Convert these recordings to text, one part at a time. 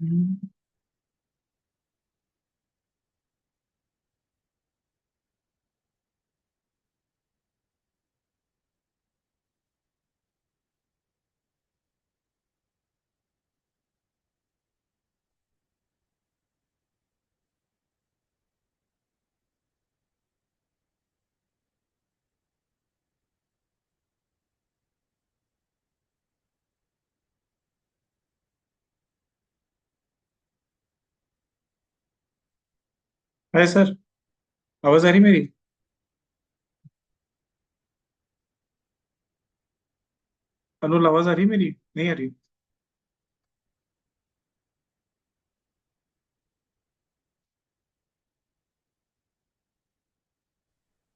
हम्म। Hi sir, आवाज आ रही मेरी? अनुल, आवाज आ रही मेरी? नहीं आ रही?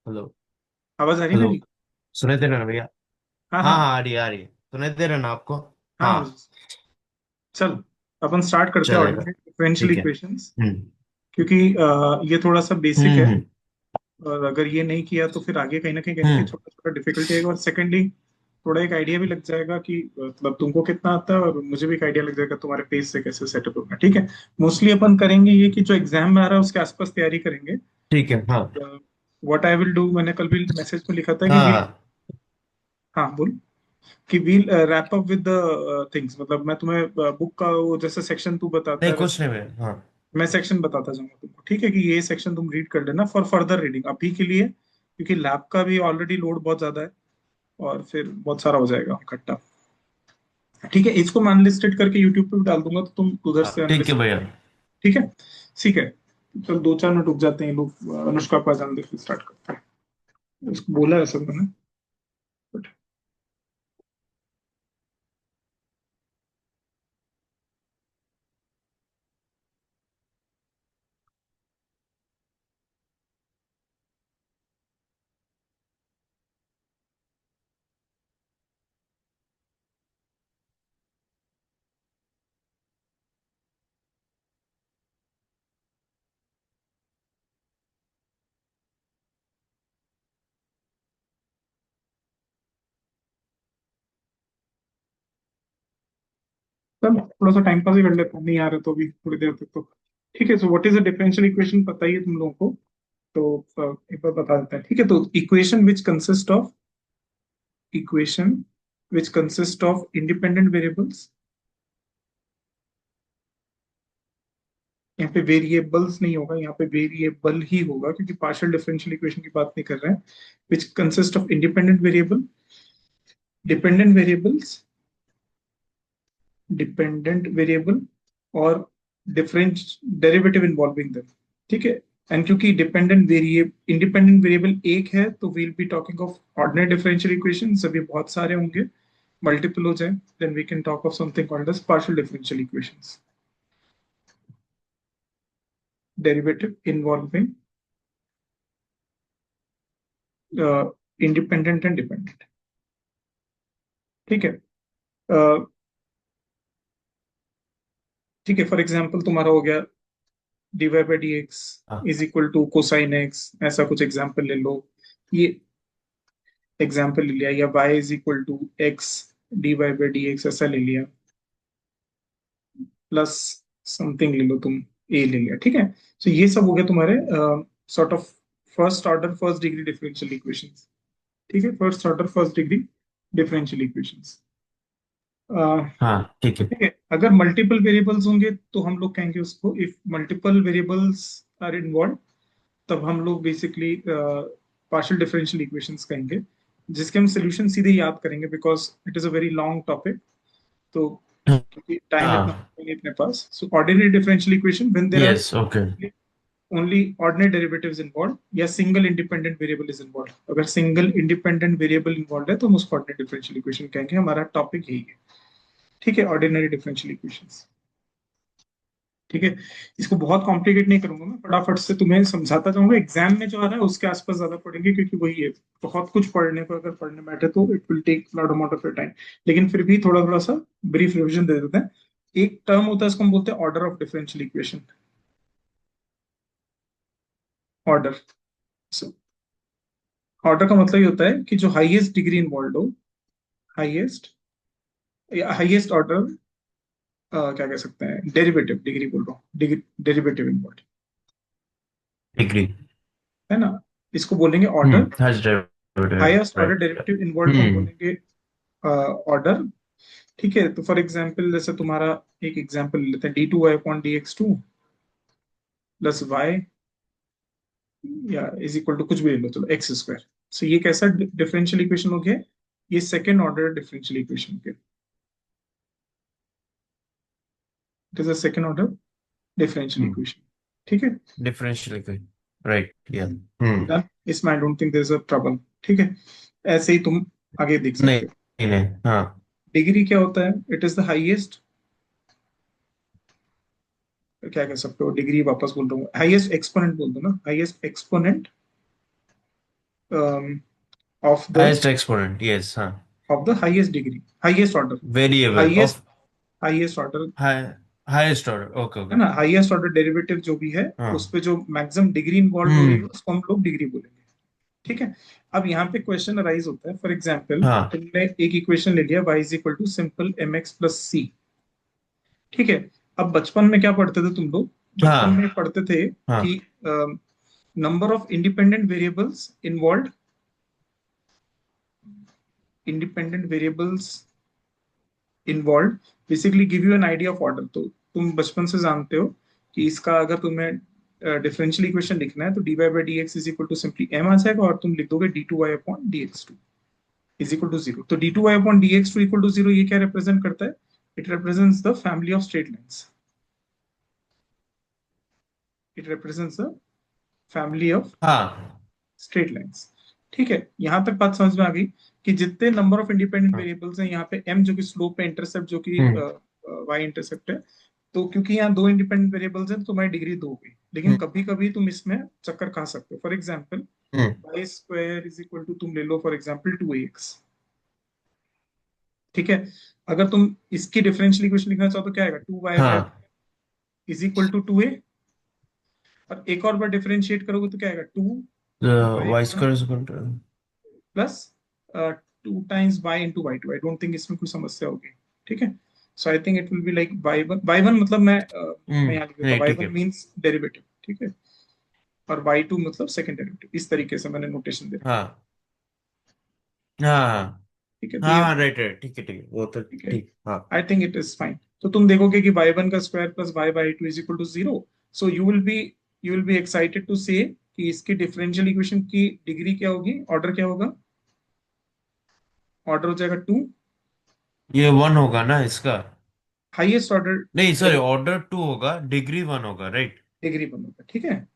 हेलो। आवाज आ रही हेलो। मेरी? सुने दे रहे ना भैया? हाँ हाँ हाँ। हाँ, आ रही है। सुने दे रहे ना आपको? हाँ हाँ। मुझे। चल, अपन स्टार्ट करते हैं चलेगा। ऑर्डिनरी डिफरेंशियल ठीक है। इक्वेशंस। हम्म। क्योंकि ये थोड़ा सा बेसिक है। हम्म। और अगर ये नहीं किया तो फिर आगे कहीं ना कहीं हम्म। छोटा छोटा डिफिकल्टी आएगा। और सेकेंडली थोड़ा एक आइडिया भी लग जाएगा कि मतलब तुमको कितना आता है, और मुझे भी एक आइडिया लग जाएगा तुम्हारे पेज से कैसे सेटअप होगा। ठीक है। मोस्टली अपन करेंगे ये कि जो एग्जाम में आ रहा है उसके आसपास तैयारी करेंगे। ठीक है। हाँ व्हाट आई विल डू, मैंने कल भी मैसेज में लिखा था कि वील। हाँ। हाँ बोल। कि we'll wrap up with the things, मतलब मैं तुम्हें बुक का वो जैसे सेक्शन तू बताता नहीं, है कुछ वैसे नहीं भैया। हाँ। मैं सेक्शन बताता जाऊंगा तुमको। ठीक है कि ये सेक्शन तुम रीड कर लेना फॉर फर्दर रीडिंग अभी के लिए, क्योंकि लैब का भी ऑलरेडी लोड बहुत ज्यादा है और फिर बहुत सारा हो जाएगा इकट्ठा। ठीक है, इसको मैं अनलिस्टेड करके यूट्यूब पे भी डाल दूंगा तो तुम उधर हाँ से ठीक है अनलिस्टेड भैया। कर। ठीक है। ठीक है। चल 2-4 मिनट रुक जाते हैं ये लोग, अनुष्का को आ जाने दे फिर स्टार्ट करते हैं। उसको बोला है सब मैंने। चल थोड़ा सा टाइम पास ही कर लेते हैं, नहीं आ रहे तो भी थोड़ी देर तक तो। ठीक है। So what is a differential equation पता ही है तुम लोगों को। तो एक बार बता देते हैं। ठीक है। तो equation which consist of independent variables. यहाँ पे वेरिएबल्स नहीं होगा, यहाँ पे वेरिएबल ही होगा क्योंकि पार्शियल डिफरेंशियल इक्वेशन की बात नहीं कर रहे हैं। Which consist of independent variable, dependent variables, dependent variable और डिफरेंट डेरिवेटिव इन्वॉल्विंग देम। ठीक है। एंड क्योंकि डिपेंडेंट वेरिएबल इंडिपेंडेंट वेरिएबल एक है तो we'll be talking of ordinary differential equation. सभी बहुत सारे होंगे, मल्टीपल हो जाए, then we can talk of something called as partial differential equations, derivative involving independent and dependent. ठीक है। ठीक है, फॉर एग्जाम्पल तुम्हारा हो गया dy बाई डी एक्स हाँ। Is equal to cosine x, ऐसा कुछ एग्जाम्पल ले लो। ये एग्जाम्पल ले लिया, या y is equal to x d y by d x ऐसा ले लिया, प्लस समथिंग ले लो तुम, ए ले लिया। ठीक है। तो ये सब हो गया तुम्हारे sort of first order first degree differential equations. ठीक है, first order first degree differential equations. हाँ ठीक है। ठीक है। अगर मल्टीपल वेरिएबल्स होंगे तो हम लोग कहेंगे उसको, if multiple variables are involve, तब हम लोग बेसिकली पार्शियल डिफरेंशियल इक्वेशंस कहेंगे, जिसके हम सोल्यूशन सीधे याद करेंगे because it is a very long topic. तो क्योंकि टाइम इतना हाँ। नहीं है अपने पास, so ordinary differential equation when there are yes okay. Only ordinary derivatives involve या single independent variable is involve. अगर सिंगल इंडिपेंडेंट वेरिएबल इन्वॉल्व है तो हम उसको ऑर्डिनरी डिफरेंशियल इक्वेशन कहेंगे। हमारा टॉपिक यही है। ठीक है, ऑर्डिनरी डिफरेंशियल इक्वेशंस। ठीक है। इसको बहुत कॉम्प्लिकेट नहीं करूंगा, मैं फटाफट से तुम्हें समझाता जाऊंगा। एग्जाम में जो आ रहा है उसके आसपास ज्यादा पढ़ेंगे क्योंकि वही है। बहुत कुछ पढ़ने को अगर पढ़ने बैठे तो it will take lot amount of your time. लेकिन फिर भी थोड़ा थोड़ा सा ब्रीफ रिविजन दे देते हैं। एक टर्म होता है, इसको हम बोलते हैं order of differential equation. Order. Order का मतलब ये होता है कि जो हाईएस्ट डिग्री इन्वॉल्व हो, हाईएस्ट या हाईएस्ट ऑर्डर क्या कह सकते हैं, डेरिवेटिव, डिग्री बोल रहा हूँ, डेरिवेटिव इन्वॉल्व डिग्री। है ना। इसको बोलेंगे order. Has derivative, highest order right. Derivative involve को हम हम्म। बोलेंगे ऑर्डर। ठीक है, तो फॉर एग्जाम्पल जैसे तुम्हारा एक एग्जाम्पल लेते हैं, d2y/dx2 प्लस वाई या इज इक्वल टू कुछ भी ले लो, चलो एक्स स्क्वायर। सो ये कैसा डिफरेंशियल इक्वेशन हो गया, ये सेकेंड ऑर्डर डिफरेंशियल इक्वेशन हो गया। It is a second order differential equation. ठीक है, differential equation, right, yeah. Done. इसमें I don't think there is a trouble. ठीक है, ऐसे ही तुम आगे देख नहीं, सकते हो। नहीं, नहीं, हाँ। डिग्री क्या होता है, इट इज द हाईएस्ट, क्या कह सकते हो, डिग्री वापस बोल रहा हूँ, हाईएस्ट एक्सपोनेंट बोल दो ना, highest exponent of the highest exponent, yes, हाँ। Highest degree, highest order, variable highest of highest order, high highest order, okay, है ओके। ना, हाईएस्ट ऑर्डर डेरिवेटिव जो भी है, उस हाँ। पे जो मैक्सिमम डिग्री इन्वॉल्व हो रही है हम्म। उसको हम लोग डिग्री बोलेंगे। ठीक है, अब यहाँ पे क्वेश्चन अराइज होता है, फॉर एग्जाम्पल हाँ, तुमने एक इक्वेशन ले लिया y is equal to simple mx+c। ठीक है, अब बचपन में क्या पढ़ते थे तुम लोग, बचपन में हाँ, पढ़ते थे हाँ, कि number of independent variables involve, independent variables involve basically give you an idea of order. तो तुम बचपन से जानते हो कि इसका अगर तुम्हें डिफरेंशियल इक्वेशन लिखना है तो dy/dx is equal to simply m आ जाएगा, और तुम लिख दोगे d2y/dx2 इज इक्वल टू 0। तो d2y/dx2 इक्वल टू 0 ये क्या रिप्रेजेंट करता है, it represents the family of straight lines, it represents the family of हाँ, स्ट्रेट लाइंस। ठीक है, यहां तक बात समझ में आ गई कि जितने नंबर ऑफ इंडिपेंडेंट हाँ। वेरिएबल्स हैं, यहाँ पे m जो कि स्लोप है, इंटरसेप्ट जो कि हम्म। y इंटरसेप्ट है, तो क्योंकि यहाँ दो इंडिपेंडेंट वेरिएबल्स हैं तो तुम्हारी डिग्री दो होगी। लेकिन हम्म। कभी कभी तुम इसमें चक्कर खा सकते हो, for example hmm. Y square is equal to, तुम ले लो फॉर एग्जाम्पल 2ax। ठीक है, अगर तुम इसकी डिफरेंशियल इक्वेशन लिखना चाहो तो क्या आएगा, 2y हाँ, इज इक्वल टू 2a, और एक और बार डिफरेंशिएट करोगे तो क्या आएगा, 2 y y one square is equal to. Plus 2 times y into y2। I don't think इसमें कोई समस्या होगी। ठीक है, so I think it will be like y1 मतलब मैं यहाँ लिख देता हूँ नहीं, ठीक y1 है। Means derivative. ठीक है, और y2 मतलब सेकंड डेरिवेटिव, इस तरीके से मैंने नोटेशन दे रखा है। हाँ, हाँ, ठीक है, तो हाँ, ये हाँ, राइट, राइट, ठीक है, ठीक है, वो तो ठीक है, ठीक, हाँ। I think it is fine. तो तुम देखोगे कि y1 का square plus y/2 is equal to 0। So you will be excited to say कि इसकी डिफरेंशियल इक्वेशन की डिग्री क्या होगी, ऑर्डर क्या होगा, ऑर्डर हो जाएगा 2, ये 1 होगा ना इसका? हाईएस्ट ऑर्डर नहीं, सॉरी, ऑर्डर 2 होगा, डिग्री 1 होगा, राइट। डिग्री बनोगे। ठीक है,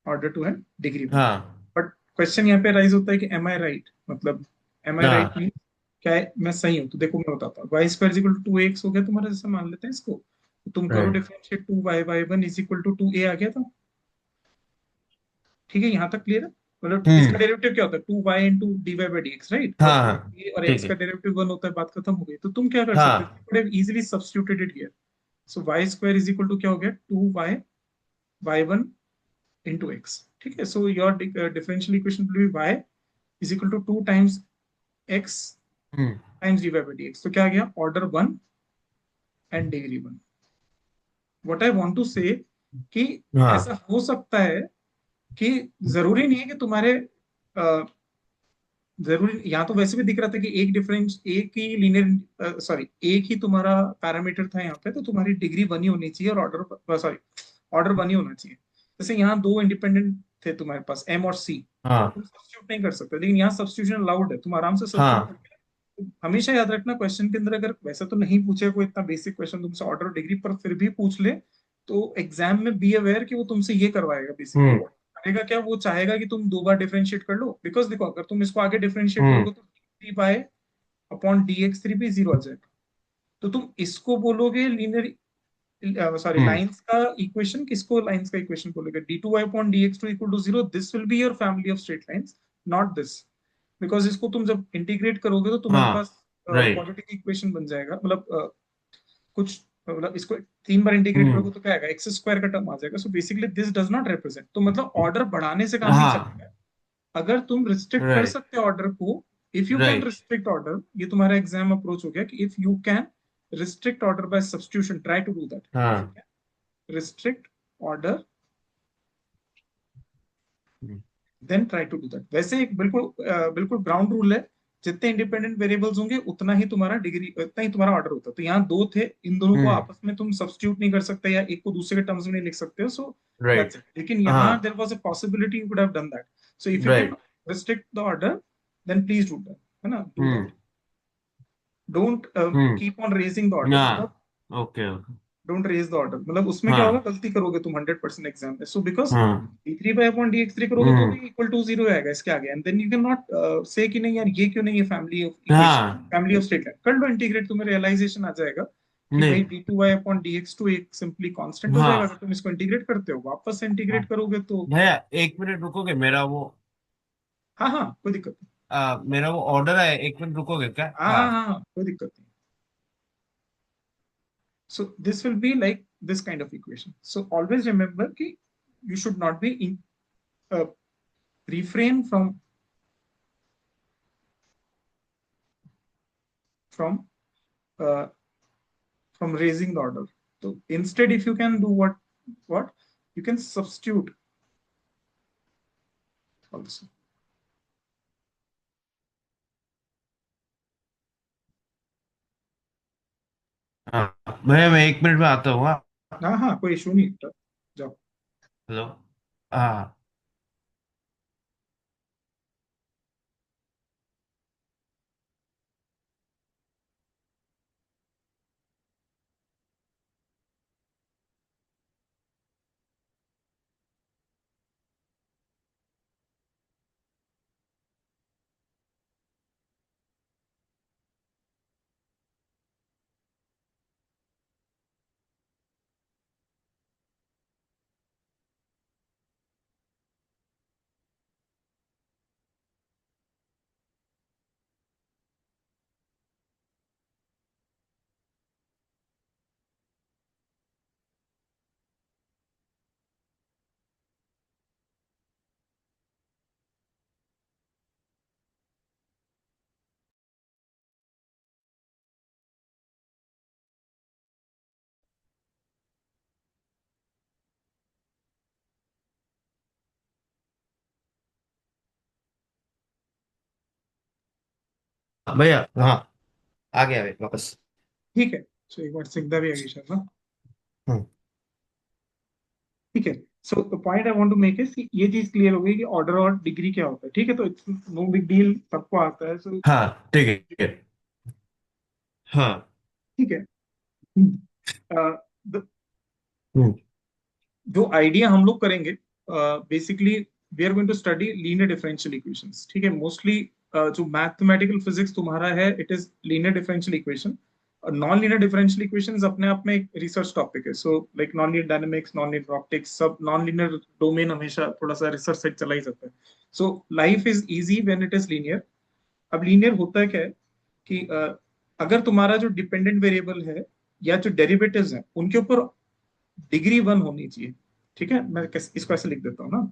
ऑर्डर 2 है, डिग्री 1। हाँ, बट क्वेश्चन यहाँ पे राइज होता है कि एम आई राइट, मतलब एम आई राइट हाँ, मीन क्या है, मैं सही हूँ? तो देखो मैं बताता हूँ, Y square equal to 2ax हो गया तुम्हारा, जैसे मान लेते हैं इसको, तो तुम करो right, differentiate, 2y/1 is equal to 2a आ गया था। ठीक है, यहाँ तक क्लियर है, मतलब इसका हम्म, डेरिवेटिव क्या होता है, 2y/dy/dx, राइट, और हाँ, हाँ, a और ठीक x है, का डेरिवेटिव 1 होता है, बात खत्म हो गई। तो तुम क्या कर सकते हाँ, हो, easily substituted here. So y square is equal to क्या हो गया, 2y/1 into x। ठीक है, so your differential equation will be y is equal to 2 times x hmm, times dy/dx। तो क्या आ गया, order 1 and degree 1। What I want to say कि ऐसा हाँ, हो सकता है कि जरूरी नहीं है कि तुम्हारे जरूरी, यहाँ तो वैसे भी दिख रहा था कि एक डिफरेंस, एक ही लीनियर, सॉरी एक ही तुम्हारा पैरामीटर था यहाँ पे, तो तुम्हारी डिग्री 1 ही होनी चाहिए और ऑर्डर, सॉरी ऑर्डर 1 ही होना चाहिए। जैसे यहाँ दो इंडिपेंडेंट थे तुम्हारे पास, m और c, तो हाँ, तुम सब्स्टिट्यूट नहीं कर सकते, लेकिन यहाँ सब्स्टिट्यूशन अलाउड है, तुम आराम से सब्स्टिट्यूट हाँ, करके। हमेशा याद रखना, क्वेश्चन के अंदर अगर वैसे तो नहीं पूछे कोई इतना बेसिक क्वेश्चन तुमसे ऑर्डर और डिग्री पर, फिर भी पूछ ले तो एग्जाम में बी अवेयर कि वो तुमसे ये करवाएगा बेसिकली। हम्म, करेगा क्या, वो चाहेगा कि तुम दो बार डिफरेंशिएट कर लो, बिकॉज देखो अगर तुम इसको आगे डिफरेंशिएट हम्म, करोगे तो 3y/dx3 भी 0 आ जाएगा। तो तुम इसको बोलोगे लीनियर, सॉरी हम्म, लाइंस का इक्वेशन, किसको लाइंस का इक्वेशन बोलोगे, d2y/dx2 equal to 0, this will be your family of straight lines, not this. Because इसको तुम जब इंटीग्रेट करोगे तो तुम्हारे पास हाँ, राइट, क्वाड्रेटिक इक्वेशन बन जाएगा, मतलब कुछ, मतलब इसको 3 बार इंटीग्रेट हम्म, करोगे तो क्या आएगा, एक्स स्क्वायर का टर्म आ जाएगा। So basically this does not represent, तो मतलब ऑर्डर बढ़ाने से काम नहीं हाँ, चलेगा। अगर तुम रिस्ट्रिक्ट कर राइट, सकते हो ऑर्डर को, if you can right, restrict order, ये तुम्हारा एग्जाम अप्रोच हो गया कि if you can restrict order by substitution, try to do that. हाँ Restrict order, hmm, then try to do that. वैसे एक बिल्कुल ग्राउंड रूल है, जितने इंडिपेंडेंट वेरिएबल्स होंगे उतना ही तुम्हारा ऑर्डर होता है। तो यहाँ दो थे, इन दोनों को आपस में तुम सब्स्टिट्यूट नहीं कर सकते या एक को दूसरे के टर्म्स में नहीं लिख सकते हो, सो राइट दैट्स इट। लेकिन यहाँ there was a possibility you could have done that, so if you can right restrict the order then please do that, है ना, do hmm that. Don't hmm keep on raising the order, मतलब हाँ okay okay don't raise the order, मतलब उसमें क्या होगा, हाँ गलती करोगे तुम 100% एग्जाम में। सो बिकॉज हाँ d3 by upon dx3 करोगे तो भी इक्वल टू जीरो आएगा इसके आगे, एंड देन यू कैन नॉट से कि नहीं यार ये क्यों नहीं है फैमिली ऑफ इक्वेशन, हाँ फैमिली ऑफ स्ट्रेट लाइन। कर लो इंटीग्रेट, तुम्हें रियलाइजेशन आ जाएगा कि भाई नहीं d2 by upon dx2 एक सिंपली कांस्टेंट हो जाएगा। अगर हाँ तुम इसको इंटीग्रेट करते हो, वापस से हाँ इंटीग्रेट करोगे तो भैया 1 मिनट रुकोगे मेरा वो हाँ हाँ कोई दिक्कत नहीं। मेरा वो ऑर्डर है 1 मिनट रुकोगे क्या हाँ हाँ हाँ हाँ हाँ, कोई दिक्कत नहीं। So this will be like this kind of equation. So always remember कि you should not be uh, refrain from uh, from raising the order. So instead, if you can do what you can substitute also. हाँ भैया मैं 1 minute में आता हूँ हाँ हाँ हाँ कोई इशू नहीं, जाओ। हेलो हाँ भैया हाँ आ गया भैया वापस ठीक है। सो एक बार सिकदा भी आ गई शायद ना। हम्म, ठीक है। So the point I want to make is ये चीज क्लियर हो गई कि ऑर्डर और डिग्री क्या होता है। ठीक है, तो इट्स नो बिग डील, सबको आता है। सो हाँ ठीक है हाँ ठीक है। द हम्म, जो आइडिया हम लोग करेंगे, basically we are going to study linear differential equations. ठीक है, मोस्टली जो मैथमेटिकल फिजिक्स तुम्हारा है it is linear differential equation. Non linear differential equations अपने आप में एक रिसर्च टॉपिक है। So like non linear dynamics, non linear optics, सब नॉन लीनियर डोमेन हमेशा थोड़ा सा रिसर्च साइड चला ही जाता है। So life is easy when it is linear. अब लीनियर होता क्या है कि अगर तुम्हारा जो डिपेंडेंट वेरिएबल है या जो डेरिवेटिव्स हैं उनके ऊपर डिग्री 1 होनी चाहिए। ठीक है, मैं इसको ऐसे लिख देता हूँ ना।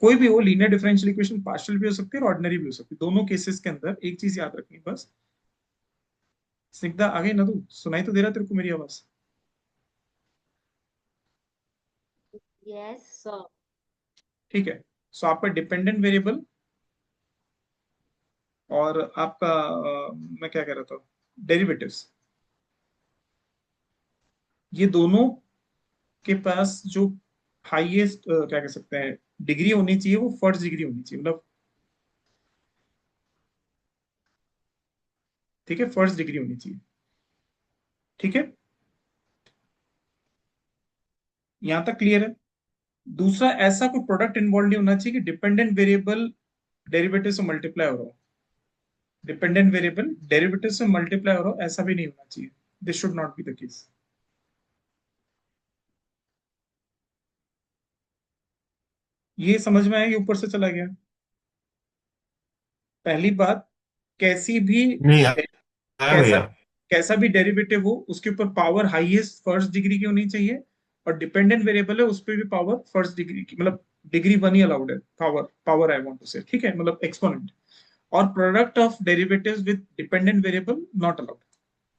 कोई भी हो, लीनियर डिफरेंशियल इक्वेशन पार्शियल भी हो सकती है और ऑर्डिनरी भी हो सकती है। दोनों केसेस के अंदर एक चीज याद रखनी बस। स्निग्धा आ गई ना, तू सुनाई तो दे रहा तेरे को मेरी आवाज? Yes, sir. ठीक है। सो आपका डिपेंडेंट वेरिएबल और आपका मैं क्या कह रहा था, डेरिवेटिव्स, ये दोनों के पास जो हाईएस्ट क्या कह सकते हैं डिग्री होनी चाहिए, वो फर्स्ट डिग्री होनी चाहिए, मतलब ठीक है, फर्स्ट डिग्री होनी चाहिए। ठीक है, यहां तक क्लियर है? दूसरा, ऐसा कोई प्रोडक्ट इन्वॉल्व नहीं होना चाहिए कि डिपेंडेंट वेरिएबल डेरिवेटिव से मल्टीप्लाई हो रहा हो। डिपेंडेंट वेरिएबल डेरिवेटिव से मल्टीप्लाई हो रहा हो, ऐसा भी नहीं होना चाहिए। This should not be the case. ये समझ में आया कि ऊपर से चला गया? पहली बात, कैसी भी नहीं आया कैसा भैया कैसा भी डेरिवेटिव हो उसके ऊपर पावर हाईएस्ट फर्स्ट डिग्री की होनी चाहिए। और डिपेंडेंट वेरिएबल है उस पर भी पावर फर्स्ट डिग्री की, मतलब डिग्री 1 ही अलाउड है। Power power I want to say, ठीक है, मतलब एक्सपोनेंट। और product of derivatives with dependent variable not allowed.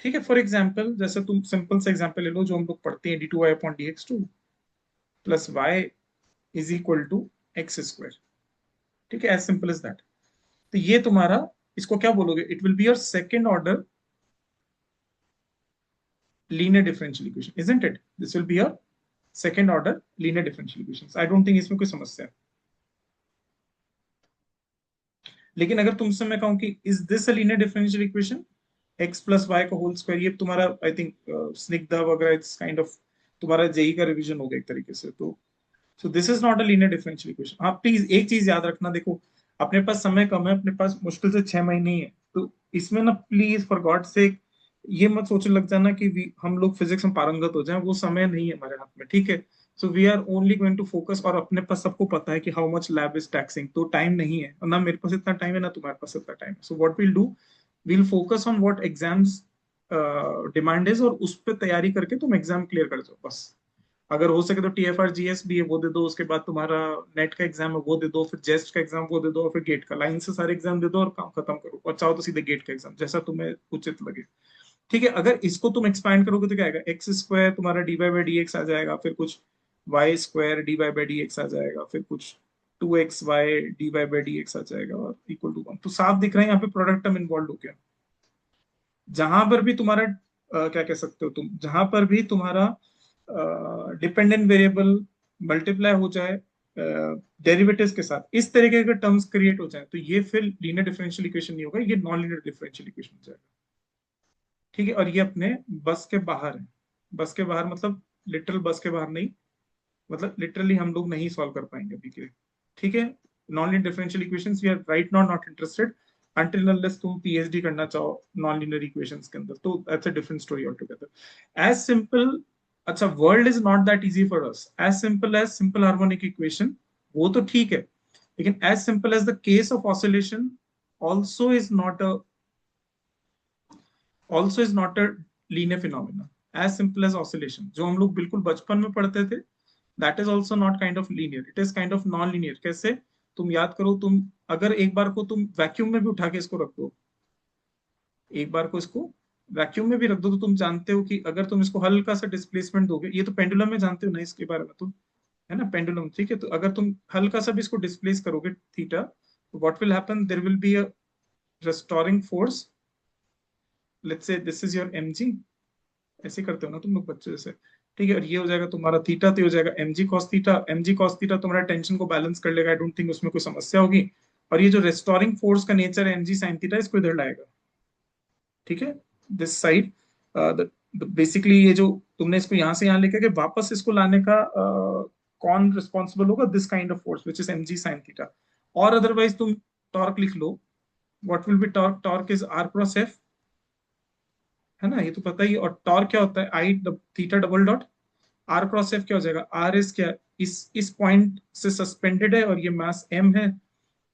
ठीक है, फॉर एग्जाम्पल जैसे तुम सिंपल सा एग्जाम्पल ले लो जो हम लोग पढ़ते हैं, d2y/dx2 plus y is equal to x square. ठीक है, एज सिंपल एज दैट। तो ये तुम्हारा, इसको क्या बोलोगे, it will be your second order linear differential equation, isn't it? This will be your second order linear differential equation. I don't think इसमें कोई समस्या है। लेकिन अगर तुमसे मैं कहूं कि is this a linear differential equation, x plus y का होल स्क्वायर, ये तुम्हारा आई थिंक स्निग्धा वगैरह इट्स काइंड ऑफ तुम्हारा जेई का रिवीजन हो गया एक तरीके से। तो so this is not a linear differential equation. आप प्लीज एक चीज याद रखना, देखो अपने पास समय कम है, अपने पास मुश्किल से 6 महीने ही है, तो इसमें ना प्लीज फॉर गॉड से ये मत सोचने लग जाना कि हम लोग फिजिक्स में पारंगत हो जाएं, वो समय नहीं है हमारे हाथ में। ठीक है, so we are only going to focus, और अपने पास सबको पता है कि how much lab is taxing, तो टाइम नहीं है, और ना मेरे पास इतना टाइम है ना तुम्हारे पास इतना टाइम है। So what will do, will focus on what exams demand is, और उस पर तैयारी करके तुम एग्जाम क्लियर कर जाओ बस। अगर हो सके तो TFR GS भी है वो दे दो, उसके बाद तुम्हारा नेट का एग्जाम है वो दे दो, फिर जेस्ट का एग्जाम वो दे दो, और फिर गेट का, लाइन से सारे एग्जाम दे दो और काम खत्म करो, और चाहो तो सीधे गेट का एग्जाम, जैसा तुम्हें उचित लगे। ठीक है, अगर इसको तुम एक्सपैंड करोगे तो क्या आएगा, एक्स स्क्वायर तुम्हारा dy/dx आ जाएगा, फिर कुछ वाई स्क्वायर dy/dx आ जाएगा, फिर कुछ 2xy dy/dx आ जाएगा, और इक्वल टू 1। तो साफ दिख रहा है यहाँ पे प्रोडक्ट टर्म इन्वॉल्व हो गया। जहां पर भी तुम्हारा क्या कह सकते हो तुम, जहां पर भी तुम्हारा डिपेंडेंट वेरिएबल मल्टीप्लाई हो जाए डेरिवेटिव्स के साथ, इस तरीके के टर्म्स क्रिएट हो जाए, तो ये फिर लीनियर डिफरेंशियल इक्वेशन नहीं होगा, ये नॉन लीनियर डिफरेंशियल इक्वेशन हो जाएगा। ठीक है, और ये अपने बस के बाहर है। बस के बाहर मतलब लिटरल बस के बाहर नहीं, मतलब लिटरली हम लोग नहीं सॉल्व कर पाएंगे अभी के लिए। ठीक है, non linear differential equations we are right now not interested, until unless तुम PhD करना चाहो नॉन लीनियर इक्वेशंस के अंदर, तो that's a different story all together. As simple, अच्छा world is not that easy for us, as simple harmonic equation, वो तो ठीक है, लेकिन as simple as the case of oscillation also is not a also is not a linear phenomena, as simple as oscillation जो हम लोग बिल्कुल बचपन में पढ़ते थे, that is also not kind of linear, it is kind of non-linear। कैसे, तुम याद करो, तुम अगर एक बार को तुम वैक्यूम में भी उठा के इसको रख दो, एक बार को इसको वैक्यूम में भी रख दो, तो तुम जानते हो कि अगर तुम इसको हल्का सा डिस्प्लेसमेंट दोगे, ये तो पेंडुलम में जानते हो ना इसके बारे में तुम, है ना पेंडुलम। ठीक है, तो अगर तुम हल्का सा भी इसको डिस्प्लेस करोगे थीटा, तो what will happen, there will be a restoring force, let's say this is your mg, ऐसे करते हो ना तुम लोग बच्चे जैसे। ठीक है, और ये हो जाएगा तुम्हारा थीटा, तो ये हो जाएगा mg cos theta. mg cos theta तुम्हारा टेंशन को बैलेंस कर लेगा, आई डोंट थिंक उसमें कोई समस्या होगी। और ये जो रेस्टोरिंग फोर्स का नेचर है mg sin थीटा, इसको इधर लाएगा। ठीक है, दिस साइड बेसिकली ये जो तुमने इसको यहां से यहां लेकर के वापस इसको लाने का कौन रिस्पॉन्सिबल होगा, this kind of force which is mg sin theta. और अदरवाइज तुम टॉर्क लिख लो, what will be torque, torque is r cross f, है ना, ये तो पता ही। और टॉर्क क्या होता है, I theta double dot R cross F, क्या हो जाएगा, आर इज क्या, इस पॉइंट से सस्पेंडेड है और ये मास एम है,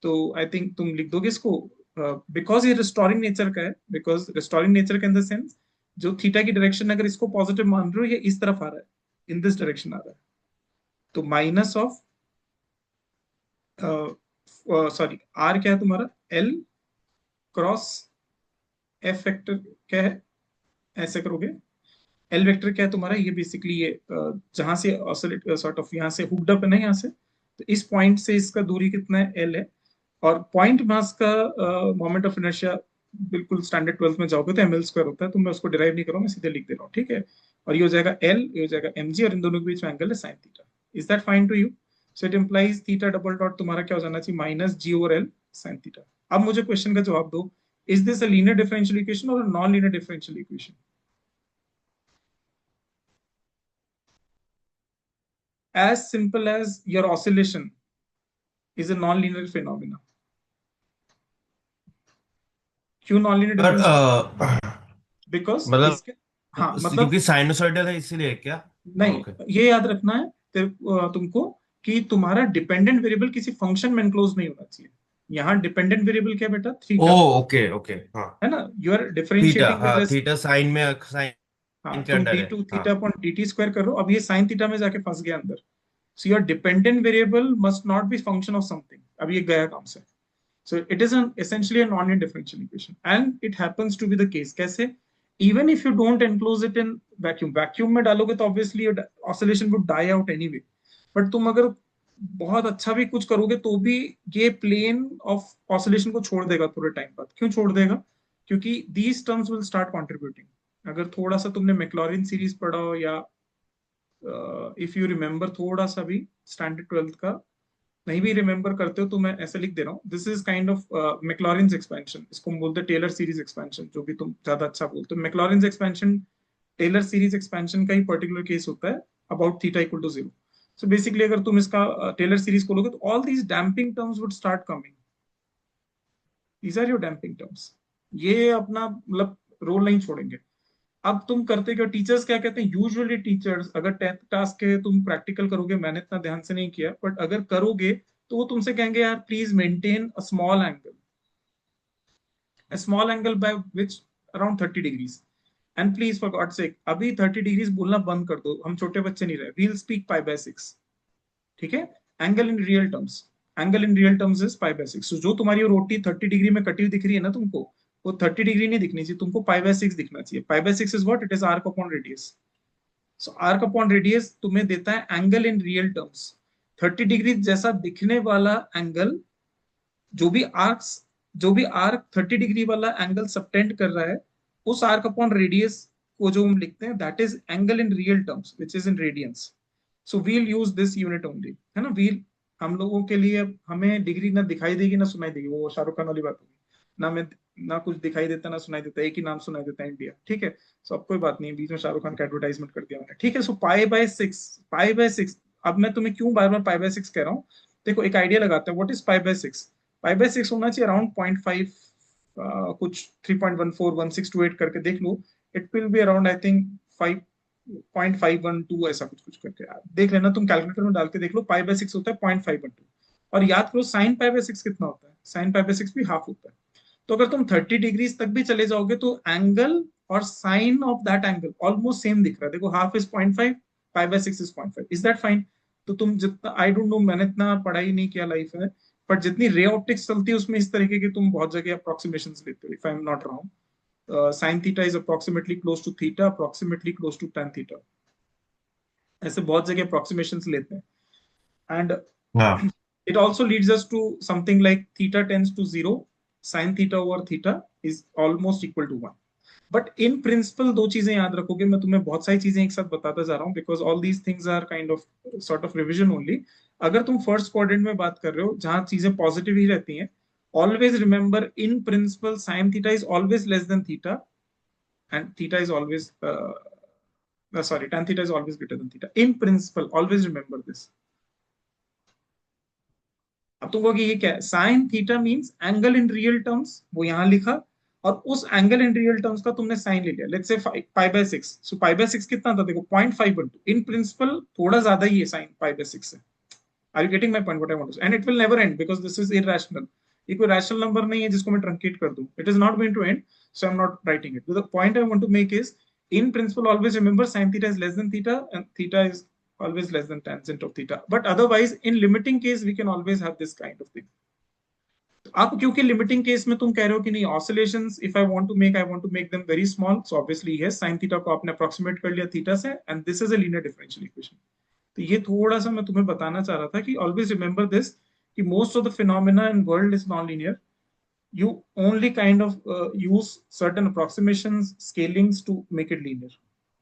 तो आई थिंक तुम लिख दोगे इसको, बिकॉज ये रिस्टोरिंग नेचर का है, बिकॉज रिस्टोरिंग नेचर के इन द सेंस जो थीटा की डायरेक्शन, अगर इसको पॉजिटिव मान रहे हो, ये इस तरफ आ रहा है, इन दिस डायरेक्शन आ रहा है, तो माइनस ऑफ सॉरी आर क्या है तुम्हारा, एल क्रॉस एफ वेक्टर क्या है, ऐसे करोगे। एल वेक्टर क्या है तुम्हारा, ये बेसिकली ये जहां से ऑसिलेट सॉर्ट ऑफ यहाँ से हुक्ड अप है ना, यहाँ से, तो इस पॉइंट से इसका दूरी कितना है, एल है। और पॉइंट मास का मोमेंट ऑफ इनर्शिया बिल्कुल स्टैंडर्ड 12th में जाओगे तो ml स्क्वायर होता है, तो मैं उसको डिराइव नहीं कर रहा हूँ, मैं सीधे लिख दे रहा हूँ। ठीक है, और ये हो जाएगा एल, ये हो जाएगा mg, और इन दोनों के बीच में एंगल है sine theta. Is that fine to you? So it implies theta double dot तुम्हारा क्या हो जाना चाहिए, minus g over L sine theta. अब मुझे क्वेश्चन का जवाब दो, is this a linear differential equation और non linear differential equation? as simple as your oscillation is a non-linear phenomena. क्यों non-linear पर differential? बिकॉज मतलब इसके, हाँ मतलब, क्योंकि साइनोसॉइडल है इसीलिए क्या? नहीं, ओके। ये याद रखना है तुमको कि तुम्हारा डिपेंडेंट वेरिएबल किसी फंक्शन में एनक्लोज नहीं होना चाहिए। यहाँ डिपेंडेंट वेरिएबल क्या है बेटा, ओ थीटा, ओके ओके हाँ। है ना, you are theta, differentiating with, हाँ थीटा साइन में, साइन हाँ के तुम अंडर डी है। टू हाँ। Theta upon d t square करो, अब ये साइन थीटा में जाके फंस गया अंदर। So your dependent variable must not be function of something, अब ये गया काम से। So it is an essentially a non-linear differential equation, and it happens to be the case. कैसे? Even if you don't enclose it in vacuum, vacuum में डालोगे तो obviously oscillation would die out anyway, but तुम अगर बहुत अच्छा भी कुछ करोगे तो भी ये प्लेन ऑफ ऑसिलेशन को छोड़ देगा थोड़े टाइम बाद। क्यों छोड़ देगा? क्योंकि these terms will start contributing. अगर थोड़ा सा तुमने मैक्लॉरिन सीरीज पढ़ा हो, या इफ यू रिमेम्बर थोड़ा सा भी स्टैंडर्ड 12th का, नहीं भी रिमेम्बर करते हो तो मैं ऐसे लिख दे रहा हूँ, this is kind of Maclaurin's expansion, इसको हम बोलते हैं टेलर सीरीज एक्सपेंशन, जो भी तुम ज्यादा अच्छा बोलते हो। Maclaurin's expansion Taylor series expansion का ही पर्टिकुलर केस होता है about theta equal to zero. So basically अगर तुम इसका टेलर सीरीज खोलोगे तो all these damping terms would start coming, these are your damping terms. ये अपना मतलब रोल नहीं छोड़ेंगे। अब तुम करते क्या, टीचर्स क्या कहते हैं यूजुअली, टीचर्स अगर 10th क्लास के तुम प्रैक्टिकल करोगे, मैंने इतना ध्यान से नहीं किया, बट अगर करोगे तो वो तुमसे कहेंगे यार please maintain a small angle, a small angle by which around 30 degrees, and please for God's sake अभी 30 degrees बोलना बंद कर दो, हम छोटे बच्चे नहीं रहे, we'll speak pi by 6। ठीक है? Angle in real terms, angle in real terms is pi by 6। जो तुम्हारी रोटी 30 डिग्री में कटी हुई दिख रही है ना तुमको, वो 30 डिग्री नहीं दिखनी चाहिए तुमको, पाई बाय 6 दिखना चाहिए। पाई by 6 is what? It is arc upon radius. So arc upon radius तुम्हें देता है angle in real terms. 30 degree जैसा दिखने वाला एंगल, जो भी आर्क्स, जो भी आर्क 30 डिग्री वाला एंगल सबटेंड कर रहा है, उस आर्क अपॉन रेडियस को जो हम लिखते हैं, that is angle in real terms which is in radians. So we'll use this unit only, है ना? वील हम लोगों के लिए, हमें डिग्री ना दिखाई देगी ना सुनाई देगी, वो शाहरुख खान वाली बात होगी ना। मैं ना कुछ दिखाई देता ना सुनाई देता, एक ही नाम सुनाई देता है, इंडिया। ठीक है? सो अब कोई बात नहीं, बीच में शाहरुख खान का एडवर्टाइजमेंट कर दिया मैंने। ठीक है? सो पाई बाय 6, पाई बाय 6। अब मैं तुम्हें क्यों बार बार पाई बाय 6 कह रहा हूँ, देखो एक आइडिया लगाते हैं what is pi by 6। Pi by 6 होना चाहिए अराउंड 0.5, कुछ 3.141628 करके देख लो। It will be around I think 5.512 ऐसा कुछ कुछ करके देख लेना, तुम कैलकुलेटर में डाल के देख लो। पाई बाय 6 होता है 0.512। और याद करो साइन पाई बाय 6 कितना होता है, साइन पाई बाय 6 भी हाफ होता है। तो अगर तुम 30 डिग्रीज तक भी चले जाओगे तो एंगल और sine of that angle almost same दिख रहा है। देखो half is 0.5, pi by 6 is 0.5, is that fine? तो तुम जितना, आई डोंट नो, मैंने इतना पढ़ाई नहीं किया लाइफ में, बट जितनी रे ऑप्टिक्स चलती है उसमें इस तरीके की तुम बहुत जगह अप्रोक्सीमेशन लेते हो, if I am not wrong. Sine theta is approximately close to theta, approximately close to tan theta, ऐसे बहुत जगह अप्रोक्सीमेशन लेते हैं। एंड हाँ it also leads us to something like theta tends to 0, sin theta over theta is almost equal to 1। But in principle दो चीजें याद रखोगे, मैं तुम्हें बहुत सारी चीजें एक साथ बताता जा रहा हूँ because all these things are kind of sort of revision only. अगर तुम फर्स्ट क्वाड्रेंट में बात कर रहे हो जहां चीजें पॉजिटिव ही रहती हैं, always remember in principle sign theta is always less than theta, and theta is always sorry, tan theta is always greater than theta in principle, always remember this। अब तुम कहोगे ये क्या है? Sine theta means angle in real terms, वो यहां लिखा, और उस एंगल इन रियल टर्म्स का तुमने साइन ले लिया, let's say pi by 6। So pi by 6 कितना था? देखो 0.512, इन प्रिंसिपल थोड़ा ज्यादा ही है साइन पाई बाय 6 से। Are you getting my point? What I want to say, and it will never end because this is irrational. ये कोई rational number नहीं है जिसको मैं ट्रंकेट कर दूं, it is not going to end, so I am not writing it. The point I want to make is in principle always remember sin theta is less than theta and theta is always less than tangent of theta, but otherwise in limiting case we can always have this kind of thing। आप क्योंकि limiting case में तुम कह रहे हो कि नहीं oscillations, if I want to make them very small, so obviously yes sin theta को आपने अप्रोक्सीमेट कर लिया थीटा से, and this is a linear differential equation. तो ये थोड़ा सा मैं तुम्हें बताना चाह रहा था कि ऑलवेज रिमेंबर दिस, कि most of the phenomena in world is non linear, you only kind of use certain approximations, scalings to make it linear।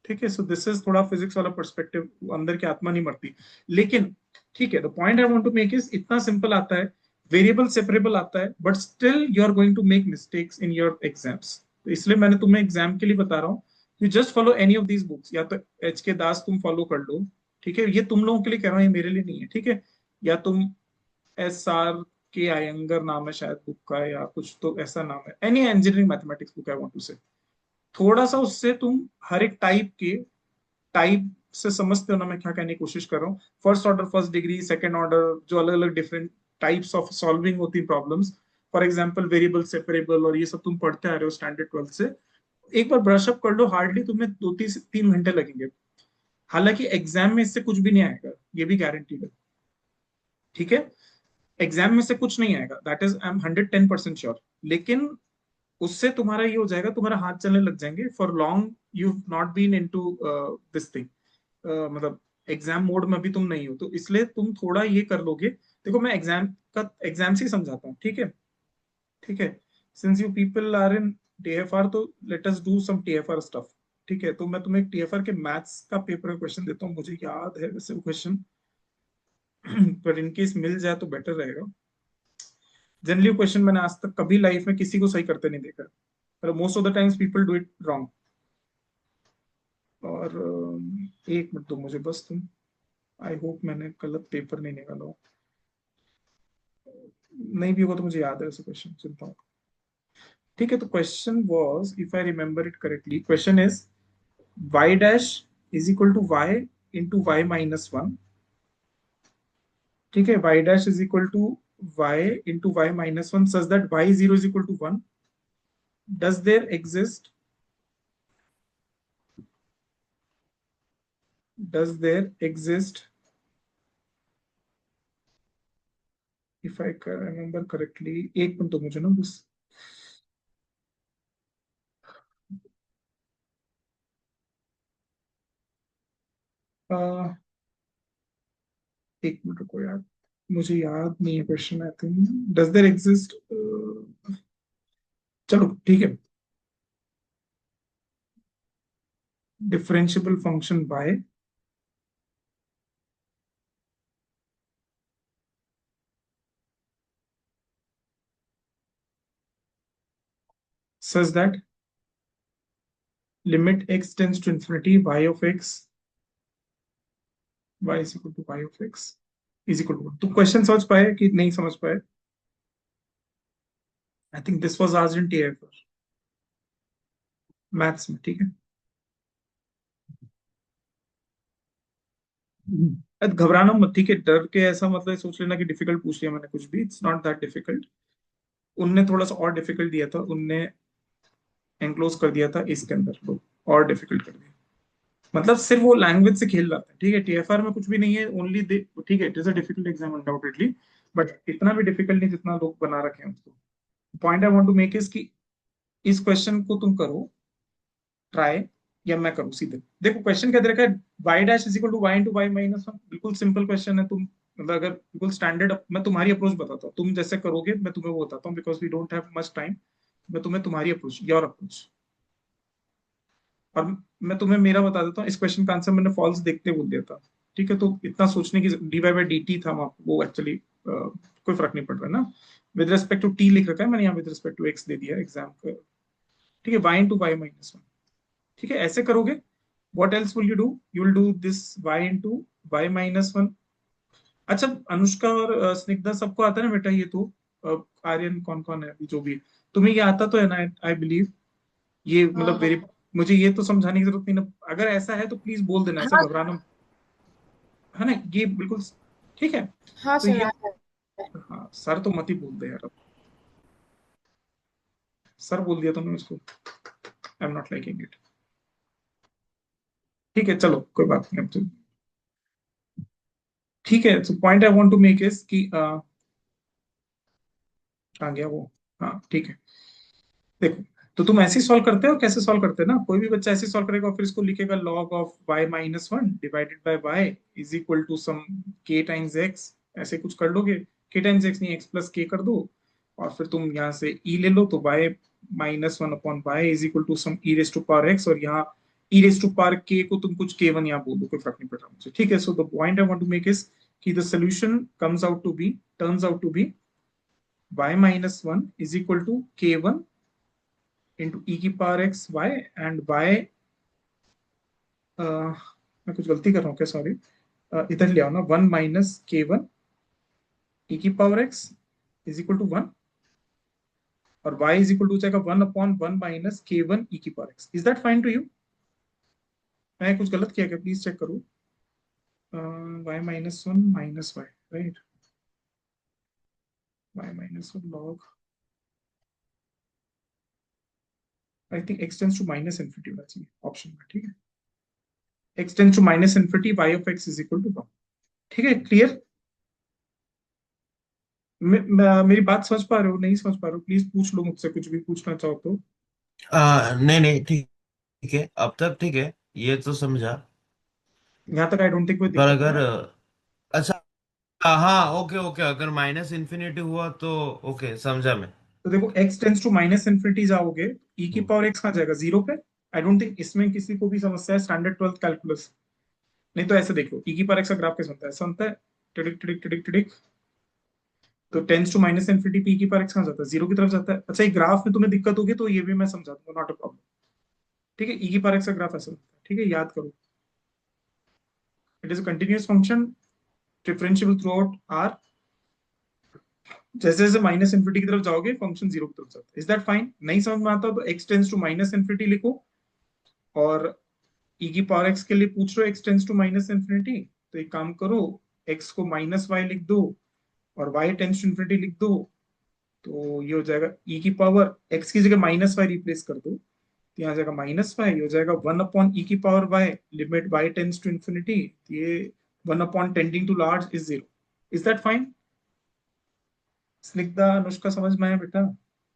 ठीक है? सो दिस इज थोड़ा फिजिक्स वाला पर्सपेक्टिव, अंदर की आत्मा नहीं मरती। लेकिन ठीक है, the point I want to make is इतना सिंपल आता है, वेरिएबल सेपरेबल आता है, but still you are going to make mistakes in your exams. तो इसलिए मैंने तुम्हें एग्जाम के लिए बता रहा हूँ, you just follow any of these books, या तो एच के दास तुम फॉलो कर लो, ठीक है? ये तुम लोगों के लिए कह रहा हूँ, ये मेरे लिए नहीं है, ठीक है? या तुम SR के अयंगर नाम है शायद बुक का, या कुछ तो ऐसा नाम है, any engineering mathematics book I want to say, थोड़ा सा उससे तुम हर एक टाइप के, टाइप से समझते हो ना मैं क्या कहने की कोशिश कर रहा हूँ? First order, first degree, second order, जो अलग अलग डिफरेंट टाइप्स ऑफ सॉल्विंग होती problems, for example variable separable, और ये सब तुम पढ़ते आ रहे हो स्टैंडर्ड 12 से, एक बार ब्रश अप कर लो, हार्डली तुम्हें 2 3 घंटे लगेंगे। हालांकि एग्जाम में इससे कुछ भी नहीं आएगा, ये भी गारंटीड है, ठीक है? एग्जाम में से कुछ नहीं आएगा, that is I am 110% sure. लेकिन उससे तुम्हारा ये हो जाएगा, तुम्हारा हाथ चलने लग जाएंगे for long, you not been into this thing, मतलब एग्जाम मोड में भी तुम नहीं हो, तो इसलिए तुम थोड़ा ये कर लोगे। देखो मैं एग्जाम से ही समझाता हूँ, ठीक है? ठीक है, since you people are in TFR, तो let us do some TFR stuff. ठीक है, तो मैं तुम्हें टीएफआर के मैथ्स का पेपर का क्वेश्चन देता हूँ, मुझे याद है वैसे वो क्वेश्चन पर इन केस मिल जाए तो बेटर रहेगा। जनरली क्वेश्चन मैंने आज तक कभी लाइफ में किसी को सही करते नहीं देखा, पर most of the times people do it wrong. और एक मिनट दो मुझे बस तुम, आई होप मैंने गलत पेपर नहीं निकाला हो। नहीं भी होगा तो मुझे याद है ऐसे क्वेश्चन, सुनता हूँ। ठीक है, तो question was, if I remember it correctly, question is y dash is equal to y into y minus 1. ठीक है, y dash is equal to y into y minus 1 such that y0 is equal to 1. Does there exist, does there exist, if I remember correctly, एक minute तो मुझे ना बस, एक minute को यार, मुझे याद नहीं है question, I think does there exist, चलो ठीक है, differentiable function y such that limit x tends to infinity y of x, y is equal to y of x is equal to 1. तो क्वेश्चन समझ पाए कि नहीं समझ पाए? I think this was asked in TF maths में, ठीक है? अब घबराना मत, ठीक है? डर के ऐसा मतलब सोच लेना कि डिफिकल्ट पूछ लिया मैंने कुछ भी, इट्स नॉट दैट डिफिकल्ट। उनने थोड़ा सा और डिफिकल्ट दिया था, उनने एनक्लोज कर दिया था इसके अंदर, तो और डिफिकल्ट कर दिया। मतलब सिर्फ वो लैंग्वेज से खेल रहा था, ठीक है? टीएफआर में कुछ भी नहीं है, ओनली दे, ठीक है, it is a difficult exam undoubtedly, but इतना भी डिफिकल्ट नहीं जितना लोग बना रखे हैं उसको। Point I want to make is कि इस क्वेश्चन को तुम करो ट्राई, या मैं करूँ सीधे। देखो क्वेश्चन क्या दे रखा है, y dash is equal to y into y minus one, बिल्कुल सिंपल क्वेश्चन है। तुम मतलब अगर बिल्कुल स्टैंडर्ड, मैं तुम्हारी अप्रोच बताता हूँ, तुम जैसे करोगे मैं तुम्हें वो बताता हूँ, because we don't have much time. मैं तुम्हें तुम्हारी अप्रोच, योर अप्रोच, और मैं तुम्हें मेरा बता देता हूँ। इस क्वेश्चन का आंसर मैंने फॉल्स देखते बोल दिया था, ठीक है? तो इतना सोचने की, d y by d t था वहाँ, वो एक्चुअली कोई फर्क नहीं पड़ रहा है ना, विद रिस्पेक्ट टू टी लिख रखा है मैंने यहाँ, विद रिस्पेक्ट टू एक्स दे दिया एग्जाम का, ठीक है? Y into y minus one, ठीक है? ऐसे करोगे। what else will you do? You will do this y into y minus one. अच्छा, अनुष्का और स्निग्धा सबको आता है ना बेटा ये तो, आर्यन कौन कौन है अभी जो भी, तुम्हें ये आता तो है ना? आई बिलीव ये हाँ मतलब हाँ वेरी, मुझे ये तो समझाने की जरूरत नहीं ना, अगर ऐसा है तो प्लीज बोल देना, ऐसा हाँ घबराना, है ना? ये बिल्कुल ठीक है। हाँ तो सर ये, आता है। हाँ सर तो मत ही बोल दे यार अब, सर बोल दिया तुमने उसको, आई एम नॉट लाइकिंग इट। ठीक है चलो कोई बात नहीं अब तो, ठीक है। तो point I want to make is कि आ गया वो, हाँ ठीक है। देखो, तो तुम ऐसे सॉल्व करते हो, कैसे सॉल्व करते हैं ना, कोई भी बच्चा ऐसे सॉल्व करेगा, फिर इसको लिखेगा log of y minus one divided by y is equal to some k times x, ऐसे कुछ कर लोगे। k टाइम्स x नहीं, x प्लस k कर दो, और फिर तुम यहाँ से e ले लो, तो y minus one upon y is equal to some e raise to power x, और यहाँ e raise to power k को तुम कुछ k1 यहाँ बोल दो, कोई फर्क नहीं पड़ रहा मुझे, ठीक है? So the point I want to make is कि the solution comes out to be, turns out to be y minus one is equal to k1 into E की power X Y, and Y, मैं कुछ गलती कर रहा हूँ क्या, sorry, इधर ले आओ ना, one minus k one e की power x is equal to one, और वाई इज इक्वल टू जाएगा one upon one minus k one e की power x. Is that fine to you? मैं कुछ गलत किया क्या, प्लीज चेक करो। Y minus one minus y, right, y minus one log, I think x tends to minus infinity होना चाहिए option में, ठीक है? X tends to minus infinity y of x is equal to one, ठीक है? Clear? मेरी बात समझ पा रहे हो, नहीं समझ पा रहे हो, प्लीज पूछ लो मुझसे, कुछ भी पूछना चाहो तो। नहीं नहीं, ठीक ठीक है, अब तक ठीक है, ये तो समझा। यहाँ तक आई डोंट थिंक कोई पर दिक्कत अगर होगा। अच्छा, हाँ ओके ओके, अगर माइनस इन्फिनिटी हुआ तो ओके, समझा मैं। तो देखो x tends to minus infinity जाओगे, e की हम्म, पावर x कहाँ जाएगा, जीरो पे। आई डोंट थिंक इसमें किसी को भी समस्या है, स्टैंडर्ड ट्वेल्थ कैलकुलस। नहीं तो ऐसे देखो, e की पावर x का ग्राफ कैसे बनता है, ऐसा बनता है, टिडिक टिडिक टिडिक टिडिक। तो टेंस टू माइनस इन्फिनिटी पे e की पावर x कहाँ जाता है, जीरो की तरफ जाता है। अच्छा, ये ग्राफ में तुम्हें दिक्कत होगी तो ये भी मैं समझा दूंगा, नॉट अ प्रॉब्लम। ठीक है, e की पावर x का ग्राफ ऐसा बनता है, ठीक है, याद करो। It is a continuous function, differential throughout R. जैसे जैसे माइनस इन्फिनिटी की तरफ जाओगे फंक्शन जीरो की तरफ जाता है। Is that fine? नहीं समझ में आता तो x tends to minus infinity लिखो। और e की पावर x के लिए पूछ रहे हो x tends to minus infinity, तो एक काम करो, x को माइनस वाई लिख दो और y टेंस टू इन्फिनिटी लिख दो। तो ये हो जाएगा e की पावर x की जगह माइनस वाई रिप्लेस कर दो, तो यहाँ जाएगा माइनस वाई, हो जाएगा वन अपॉन ई की power Y, limit Y tends to infinity, ये one upon tending to large is zero. Is that fine? Snigdha, Anushka, समझ में आया बेटा?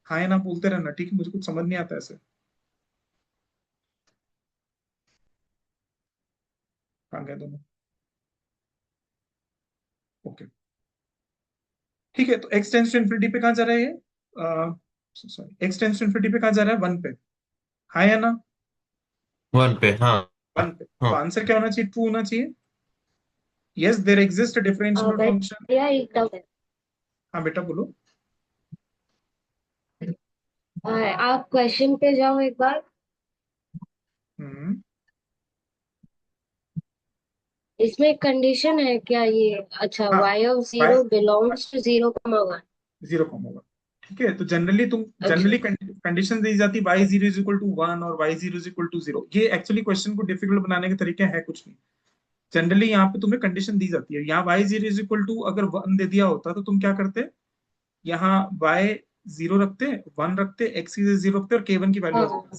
हाँ या ना बोलते रहना, ठीक है, मुझे कुछ समझ नहीं आता ऐसे। कहाँ गए दोनों? ओके, ठीक है, तो एक्स टेंस टू इन्फिनिटी पे कहाँ जा रहा है ये, sorry, x tends to infinity पे कहाँ जा रहा है, वन पे। हाँ या ना? वन पे, हाँ वन पे, तो हाँ। आंसर क्या होना चाहिए, ट्रू होना चाहिए। Yes, there exist differential function. भैया एक डाउट है। हाँ बेटा बोलो। आप क्वेश्चन पे जाओ एक बार। हम्म। इसमें एक कंडीशन है क्या ये? अच्छा, हाँ, y of by zero belongs to zero comma one. Zero comma one. ठीक है, तो जनरली तुम अच्छा। जनरली कंडीशन दी जाती, y zero is equal to one और y zero is equal to zero. ये एक्चुअली क्वेश्चन को डिफिकल्ट बनाने के तरीके है कुछ नहीं। जनरली यहाँ पे तुम्हें कंडीशन दी जाती है, यहाँ y zero is equal to अगर वन दे दिया होता तो तुम क्या करते, यहाँ y जीरो रखते, वन रखते, x की जीरो रखते और k1 की वैल्यू आ हाँ, जाती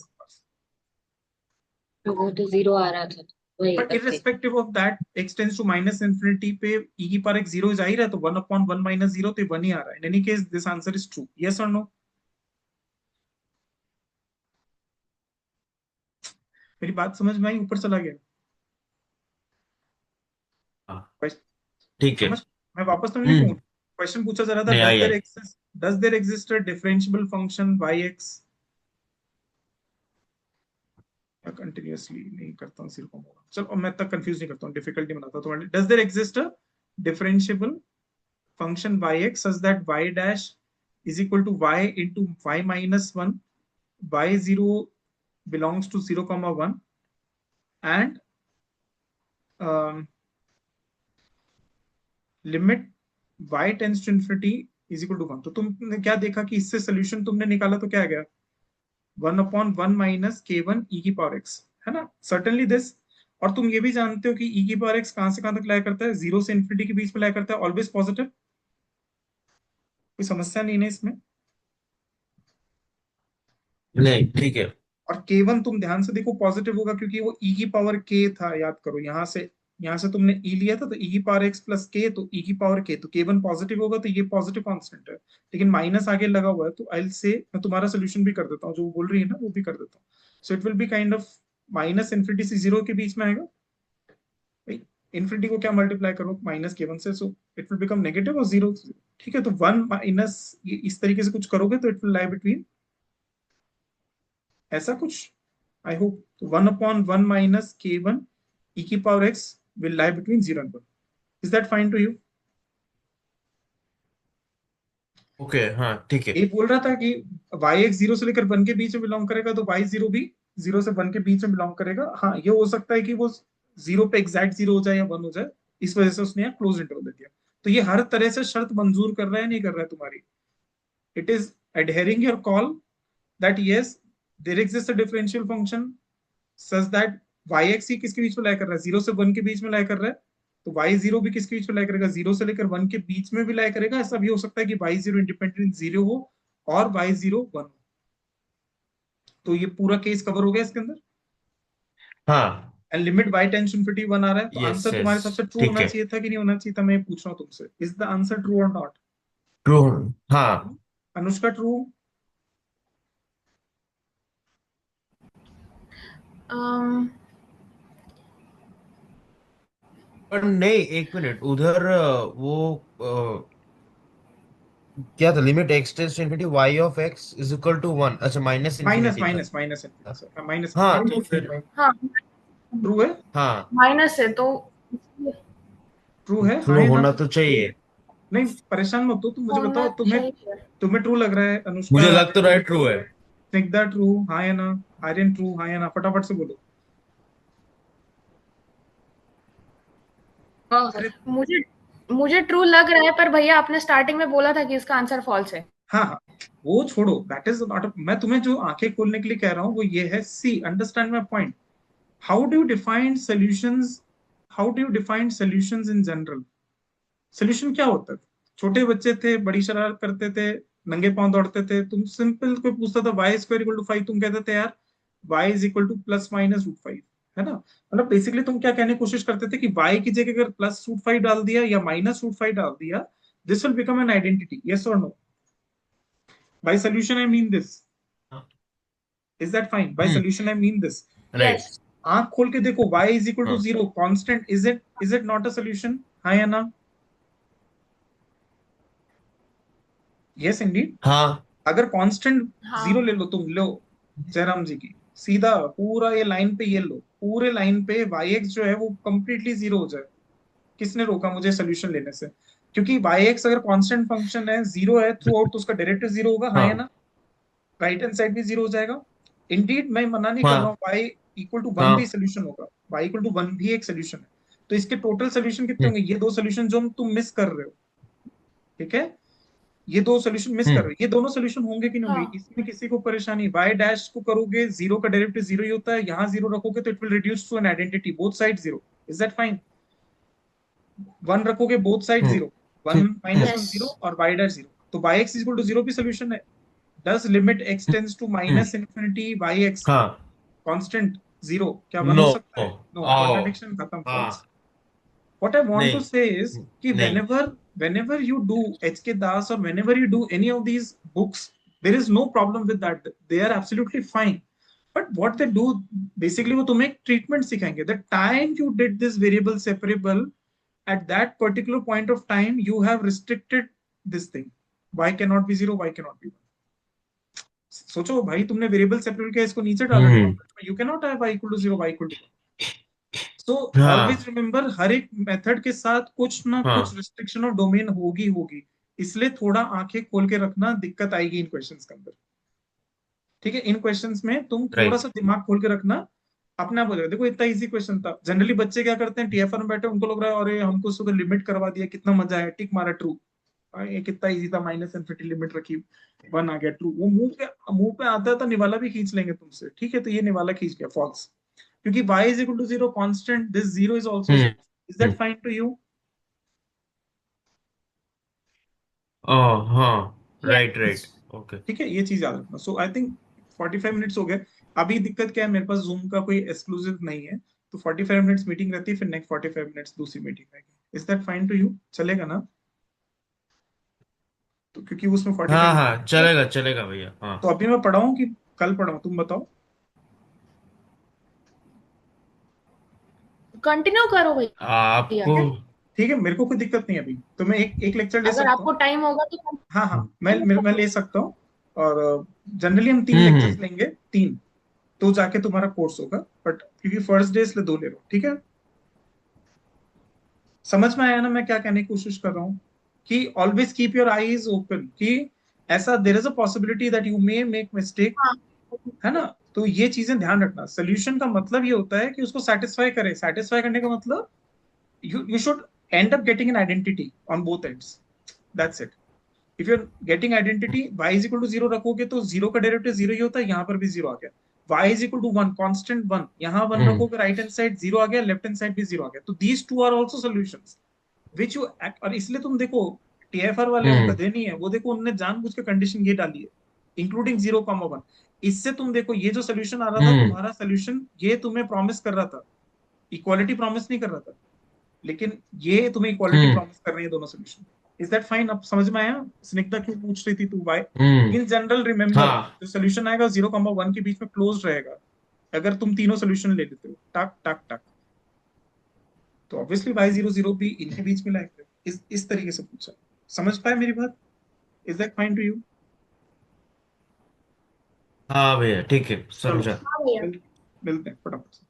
है। वो तो जीरो आ रहा था तो वही बट करते। irrespective of that, x tends to minus infinity पे e की पावर x जीरो जा ही रहा है, तो one upon one minus zero, तो वन ही आ रहा है। In any case this answer is true, yes और नो? मेरी बात समझ में आई, ऊपर चला गया? हाँ, Quest- ठीक है। समझ, मैं वापस तो नहीं लिखूंगा। क्वेश्चन पूछा जा रहा था, नहीं, I I. Does there exist a differential function y x, या कंटिन्यूअसली नहीं करता हूँ, सिर्फ होगा, चलो मैं तक कंफ्यूज नहीं करता हूँ, डिफिकल्टी बनाता हूँ तुम्हारे लिए। Does there exist a differential function yx such that y dash is equal to y into y minus 1, y0 belongs to 0 comma 1, and um, limit y tends to infinity is equal to 1। तो तुमने क्या देखा कि इससे solution तुमने निकाला तो क्या आ गया, one upon one minus k one e की पावर एक्स, है ना, सर्टनली दिस। और तुम ये भी जानते हो कि ई की पावर एक्स कहां से कहां तक लाया करता है, जीरो से इन्फिनिटी के बीच में लाया करता है, ऑलवेज पॉजिटिव। कोई समस्या नहीं है इसमें। नहीं, ठीक है। और k1 तुम ध्यान से देखो पॉजिटिव होगा क्योंकि वो e की पावर k था, याद करो, यहाँ से तुमने e लिया था, तो e की पावर x प्लस k, तो e की पावर k, तो k1 पॉजिटिव होगा, तो ये पॉजिटिव कांस्टेंट है। लेकिन माइनस आगे लगा हुआ है, तो आई से मैं तुम्हारा सोल्यूशन भी कर देता हूँ, जो वो बोल रही है ना वो भी कर देता हूँ। So it will be kind of minus infinity से जीरो के बीच में आएगा। इन्फिनिटी को क्या मल्टीप्लाई करो माइनस के वन से, so it will become negative और जीरो। ठीक है, तो वन माइनस, इस तरीके से कुछ करोगे तो इट विल लाई बिटवीन ऐसा कुछ, I hope. One upon one minus k one e की power x will lie between zero and one. Is that fine to you? Okay, हाँ ठीक है। ये बोल रहा था कि वाई एक्स जीरो से लेकर वन के बीच में बिलोंग करेगा, तो वाई जीरो भी जीरो से वन के बीच में बिलोंग करेगा। हाँ, ये हो सकता है कि वो जीरो पे एग्जैक्ट जीरो हो जाए या वन हो जाए, इस वजह से उसने यहाँ क्लोज इंटरवल दे दिया। तो ये हर तरह से शर्त मंजूर कर रहा है, नहीं कर रहा है तुम्हारी? It is adhering your call that yes, there exists a differential function such that Y X ही किसके बीच में लाई कर रहा है, जीरो से वन के बीच में लाई कर रहा है, तो वाई जीरो भी किसके बीच में लाई करेगा, जीरो से लेकर वन के बीच में भी लाई करेगा। ऐसा भी हो सकता है कि वाई जीरो इंडिपेंडेंट जीरो हो और वाई जीरो वन हो। तो ये पूरा केस कवर हो गया इसके अंदर। हाँ, and limit Y tends infinity one आ रहा है, तो यस आंसर यस, तुम्हारे सबसे ट्रू ठीक होना है। चाहिए था कि नहीं होना चाहिए था, मैं पूछ रहा हूँ तुमसे, इज द आंसर ट्रू और नॉट? ट्रू। हाँ। अनुष्का ट्रू? um, पर नहीं, एक मिनट, उधर वो क्या था, limit x tends to infinity y of x is equal to one, अच्छा माइनस माइनस इन्फिनिटी था। माइनस माइनस माइनस हाँ तो फिर, माइनस। हाँ ट्रू है? हाँ माइनस है तो ट्रू है, हाँ ट्रू या ना? होना तो चाहिए। नहीं, परेशान मत हो तुम, मुझे होना बताओ, तुम्हें चाहिए। तुम्हें ट्रू लग रहा है? अनुष्का, मुझे लग तो रहा है ट्रू है। स्निग्धा ट्रू, हाँ या ना? आर्यन ट्रू, हाँ या ना? फटाफट से बोलो। हाँ सर। अरे मुझे मुझे ट्रू लग रहा है, पर भैया आपने स्टार्टिंग में बोला था कि इसका आंसर फॉल्स है। हाँ हाँ, वो छोड़ो, दैट इज नॉट, मैं तुम्हें जो आंखें खोलने के लिए कह रहा हूँ वो ये है, see understand my point. How do you define solutions? How do you define solutions in general? Solution क्या होता है? छोटे बच्चे थे, बड़ी शरारत करते थे, नंगे पांव दौड़ते थे, तुम सिंपल कोई पूछता था वाई स्क्वायर इक्वल टू 5, तुम कहते थे यार y is equal to plus minus root 5, है ना? मतलब बेसिकली तुम क्या कहने की कोशिश करते थे कि वाई की जगह अगर प्लस रूट 5 डाल दिया या माइनस रूट 5 डाल दिया, this will become an identity, yes और no? By solution I mean this, is that fine? By hmm. Solution I mean this. Right. Yes. आंख खोल के देखो, y इज इक्वल टू हाँ 0 constant, is it not a solution? हाँ या ना? Yes Indeed. हाँ। अगर कांस्टेंट जीरो हाँ। ले लो, तुम लो जयराम जी की, सीधा पूरा ये लाइन पे ये लो, पूरे लाइन पे वाई एक्स जो है वो कंप्लीटली जीरो हो जाए, किसने रोका मुझे सोल्यूशन लेने से? क्योंकि वाई एक्स अगर कांस्टेंट फंक्शन है, जीरो है थ्रू आउट, तो उसका डेरिवेटिव जीरो होगा, हाँ या हाँ ना? राइट हैंड साइड भी जीरो हो जाएगा। इंडीड, मैं मना नहीं कर रहा हाँ हूँ, वाई इक्वल टू वन भी हाँ। सोल्यूशन होगा, वाई इक्वल टू वन भी एक सोल्यूशन है। तो इसके टोटल सोल्यूशन कितने हम्म होंगे? ये दो सोल्यूशन जो तुम मिस कर रहे हो, ठीक है, ये दो सोल्यूशन मिस कर रहे हम्म हो, ये दोनों सोल्यूशन होंगे कि नहीं होंगे, हाँ। इसमें किसी को परेशानी? वाई डैश को करोगे, जीरो का डेरिवेटिव जीरो ही होता है, यहाँ जीरो रखोगे तो it will reduce to an identity, both side zero, is that fine? One रखोगे both side hmm zero, one minus one yes. Zero और वाई डैश जीरो, तो Y X equal to zero भी solution है। Does limit X tends to hmm. Minus infinity Y X हाँ। Constant zero, क्या one हो no. सकता है? No, आओ। कॉन्ट्रडिक्शन खत्म, फॉल्स। हाँ। What I want to नहीं। say is कि नहीं। whenever you do HK Das or whenever you do any of these books, there is no problem with that. They are absolutely fine. But what they do, basically वो तुम्हें एक treatment सिखाएंगे. The time you did this variable separable, at that particular point of time, you have restricted this thing. Y cannot be zero, Y cannot be one. सोचो भाई, तुमने variable separable किया, इसको नीचे डाला हम्म। डिनोमिनेटर में, you can not have y equal to 0, y equal to 1. So always हाँ रिमेंबर, हर एक मेथड के साथ कुछ ना कुछ हाँ। रिस्ट्रिक्शन ऑफ डोमेन होगी होगी, इसलिए थोड़ा आंखें खोल के रखना, दिक्कत आएगी इन क्वेश्चंस के अंदर, ठीक है? इन क्वेश्चंस में तुम थोड़ा राइट। सा दिमाग खोल के रखना, अपने आप हो जाएगा। देखो इतना इजी क्वेश्चन था, जनरली बच्चे क्या करते हैं, टीएफआर में बैठे उनको लग रहा है अरे हमको उसको लिमिट करवा दिया, कितना मजा है, टिक मारा ट्रू, ये कितना इजी था, माइनस इनफिनिटी लिमिट रखी, वन आ गया ट्रू, वो मुंह पे आता है तो निवाला भी खींच लेंगे तुमसे, ठीक है? तो ये निवाला खींच गया, फॉल्स, क्योंकि y is equal to zero constant, this zero is also hmm zero. Is that fine to you? हाँ। Right yes. राइट। ओके। ठीक है, ये चीज याद रखना। सो आई थिंक 45 मिनट्स हो गए। अभी दिक्कत क्या है, मेरे पास जूम का कोई एक्सक्लूसिव नहीं है, तो 45 मिनट्स मीटिंग रहती है, फिर नेक्स्ट 45 मिनट्स दूसरी मीटिंग रहेगी। Is that fine to you? चलेगा ना? तो क्योंकि उसमें 45 हाँ मिनट, हाँ, चलेगा चलेगा भैया, हाँ। तो अभी मैं पढ़ाऊं कि कल पढ़ाऊं, तुम बताओ। कंटिन्यू करो भैया। आपको। ठीक है, ठीक है, मेरे को कोई दिक्कत नहीं है अभी, तो मैं एक एक लेक्चर ले अगर सकता आपको हूँ। टाइम होगा तो हाँ हाँ, कंटिन्यू मैं करो। ले सकता हूँ। और जनरली हम 3 लेक्चर्स हम्म। लेंगे, 3, तो जाके तुम्हारा कोर्स होगा, बट क्योंकि फर्स्ट डे इसलिए 2 ले रहा हूँ, ठीक है? समझ में आया ना मैं क्या कहने की कोशिश कर रहा हूँ? कि always keep your eyes open, कि ऐसा there is a possibility that you may make mistake, हाँ। है ना? तो ये चीजें ध्यान रखना। सोल्यूशन का मतलब ये होता है कि उसको सेटिस्फाई करे, सेटिस्फाई करने का मतलब you should end up getting an identity on both ends, that's it. If you're getting identity, y is equal to 0 रखोगे तो जीरो का डेरिवेटिव जीरो ही होता है, यहाँ पर भी जीरो आ गया। y is equal to 1 constant 1, यहाँ 1 हम्म रखोगे, राइट हैंड साइड जीरो आ गया, लेफ्ट हैंड साइड भी जीरो आ गया, तो these two are also solutions which you act, और इसलिए तुम देखो टीएफआर वाले वो हम्म गधे नहीं है, वो देखो उन्होंने जानबूझ के कंडीशन ये डाली है, इंक्लूडिंग 0,1। इससे तुम देखो ये जो सोल्यूशन आ रहा था हम्म तुम्हारा सोल्यूशन, ये तुम्हें प्रॉमिस कर रहा था, इक्वालिटी प्रॉमिस नहीं कर रहा था, लेकिन ये तुम्हें इक्वालिटी हम्म। प्रॉमिस कर रही है दोनों सोल्यूशन। Is that fine? अब समझ में आया स्निग्धा क्यों पूछ रही थी तू वाई? हम्म। इन जनरल रिमेंबर, हाँ जो सोल्यूशन आएगा 0,1 के बीच में क्लोज रहेगा अगर तुम तीनों सोल्यूशन ले लेते हो, टक टक टक, तो ऑब्वियसली y00 भी इनके बीच में लाएंगे। इस तरीके से पूछा। समझ पाए मेरी बात? Is that fine to you? हाँ भैया ठीक है, चलो समझा। हाँ भैया। मिलते हैं फटाफट से।